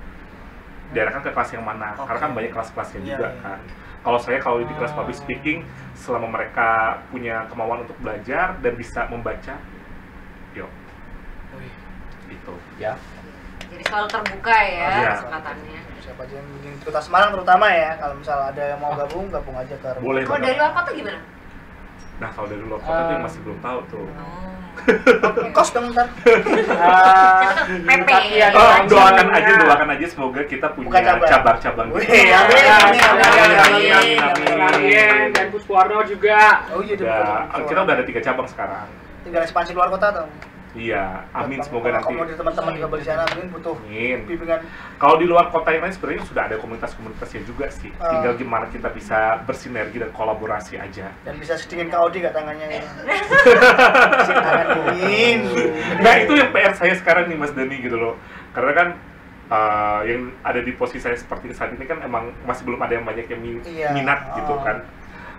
diarahkan ke kelas yang mana, karena kan banyak kelas-kelasnya juga kan. Kalau di kelas public speaking, selama mereka punya kemauan untuk belajar dan bisa membaca, yuk. Gitu. Ya. Jadi selalu terbuka ya Iya. kesempatannya. Siapa aja yang di Kota Semarang terutama ya, kalau misal ada yang mau gabung aja ke rumah. Boleh Kalau banget. dari luar kota gimana? Nah, kalau dari luar kota tuh masih belum tahu tuh. Kos dong ntar. PP. Doakan aja semoga kita punya Bukan cabang. cabang-cabang. Wih, gitu. Amin. Dan Puswarno juga. Oh iya, Kita udah ada 3 cabang sekarang. tinggal ekspansi keluar kota atau? Iya, amin semoga nanti. Akomodir teman-teman difabel di sana mungkin butuh Amin. bimbingan. Kalau di luar kota yang lain sebenarnya sudah ada komunitas-komunitasnya juga sih. Tinggal gimana kita bisa bersinergi dan kolaborasi aja. Dan bisa sedingin Kak Odi gak tangannya ya? Tangan dingin. Nah, itu yang PR saya sekarang nih Mas Dani gitu loh. Karena kan yang ada di posisi saya seperti saat ini kan emang masih belum ada yang banyak yang Iya. minat gitu kan.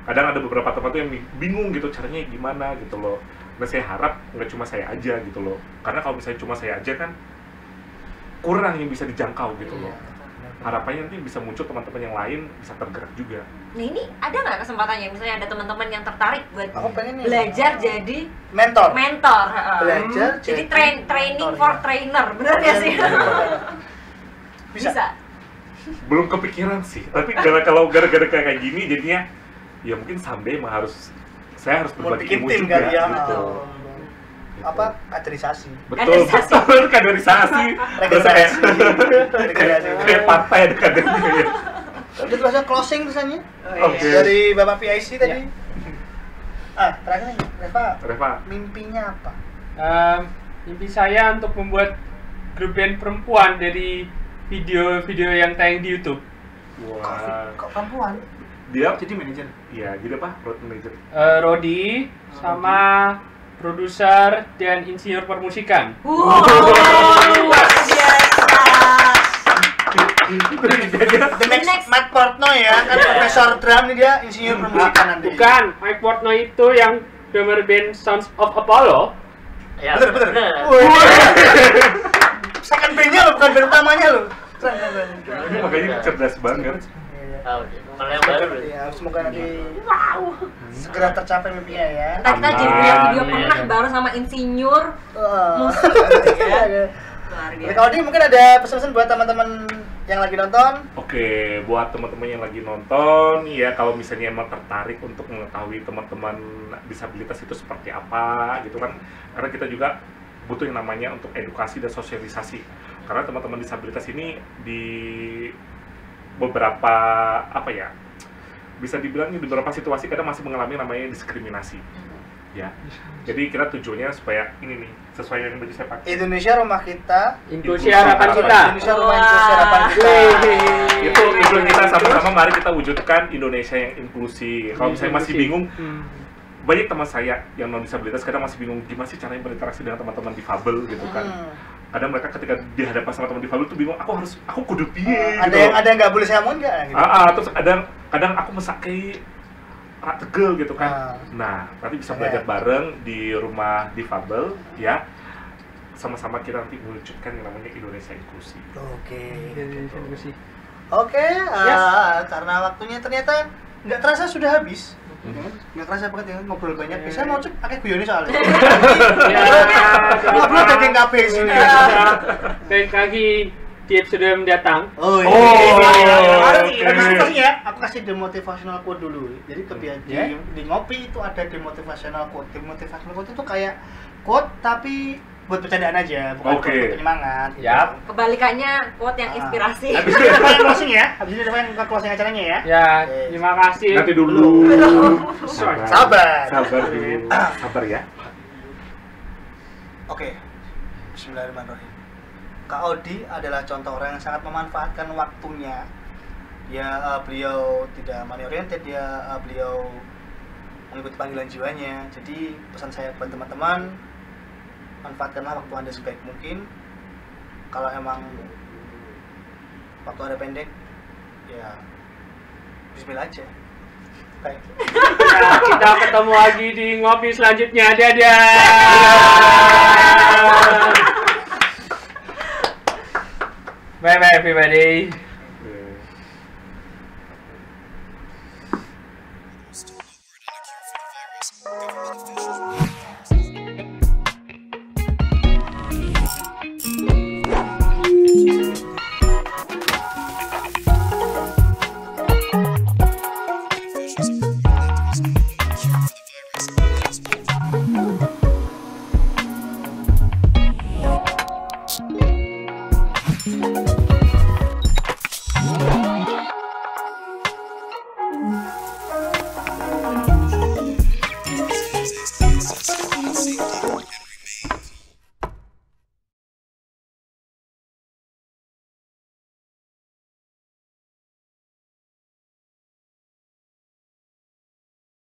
Kadang ada beberapa teman tuh yang bingung gitu caranya gimana gitu loh. Nah, saya harap nggak cuma saya aja gitu loh. Karena kalau misalnya cuma saya aja kan kurang yang bisa dijangkau gitu loh. Harapannya nanti bisa muncul teman-teman yang lain bisa tergerak juga. Nah ini ada nggak kesempatannya misalnya ada teman-teman yang tertarik buat Aku pengen nih belajar jadi mentor. Jadi Belajar jadi training mentor, for ya. trainer, bener nggak sih? Bisa. Belum kepikiran sih. Tapi kalau gara-gara kayak gini jadinya ya mungkin someday saya harus Mau berbagi bikin ilmu tim juga kali ya. gitu. Apa kaderisasi. Betul, kaderisasi. Terus kayak partai ada kadernya ya. Udah terasa closing pesannya Oke. dari Bapak PIC tadi. Terakhir nih, Reva, mimpinya apa? Mimpi saya untuk membuat grup band perempuan dari video-video yang tayang di YouTube. wah, Kok perempuan? dia, Jadi manajer. iya, jadi apa? Road manager. Rodi sama produser dan insinyur permusikan. Wow, luar biasa. The next Matt Portnoy ya, kan profesor drum nih dia, insinyur permusikan nanti. Bukan, Mike Portnoy itu yang drummer band Sons of Apollo. Ya, Bener. Second bandnya loh, bukan band utamanya loh. Ini makanya cerdas banget. tahu deh. Kalau yang baru berarti. Ya, semoga nanti segera tercapai mimpinya ya. Entah kita jadi punya video Amin. pernah bareng sama insinyur. Musik. Luar Jadi biasa. kalau ini mungkin ada pesan-pesan buat teman-teman yang lagi nonton. Oke, buat teman-teman yang lagi nonton, ya kalau misalnya emang tertarik untuk mengetahui teman-teman disabilitas itu seperti apa, gitu kan, karena kita juga butuh yang namanya untuk edukasi dan sosialisasi. Karena teman-teman disabilitas ini di beberapa apa ya, bisa dibilang di beberapa situasi kadang masih mengalami namanya diskriminasi. Ya, jadi kita tujuannya supaya ini nih sesuai yang baju saya pakai. Indonesia rumah kita. Inklusi harapan kita. Indonesia rumah inklusi harapan kita. Itu tujuan kita sama-sama, mari kita wujudkan Indonesia yang inklusi. Kalau misalnya masih bingung, banyak teman saya yang non disabilitas kadang masih bingung gimana sih caranya berinteraksi dengan teman-teman difabel gitu kan. Kadang mereka ketika dihadapkan sama teman difabel tuh bingung, aku kudu piye gitu. Ada yang nggak boleh saya ngomong nggak? Gitu. Terus kadang aku mesake tegel gitu kan. Nah, nanti bisa belajar bareng di rumah difabel ya. Sama-sama kita nanti mewujudkan yang namanya Indonesia inklusi. Oke, karena waktunya ternyata nggak terasa sudah habis. Nggak kerasa banget ya ngobrol banyak. Saya mau cek pakai guyoni soalnya. Ngobrol dari KB sini. Baik lagi di episode mendatang. Oh iya. Oke. Ya, aku kasih demotivational quote dulu. Jadi di ngopi itu ada demotivational quote. Demotivational quote itu kayak quote tapi buat bercandaan aja, bukan Oke. buat penyemangat. Gitu. Yap. Kebalikannya quote yang inspirasi. Habis itu ada yang closing ya. Habis ini ada yang closing acaranya ya. Ya, Oke. terima kasih. Nanti dulu. Sabar. Sabar dulu. Sabar ya. Oke. Bismillahirrahmanirrahim. Kak Odi adalah contoh orang yang sangat memanfaatkan waktunya. Ya, beliau tidak money oriented, beliau mengikuti panggilan jiwanya. Jadi pesan saya buat teman-teman, manfaatkanlah waktu Anda sebaik mungkin. Kalau emang waktu Anda pendek, ya bismillah aja. Baik. Nah, kita ketemu lagi di ngopi selanjutnya. Dadah. Bye bye everybody.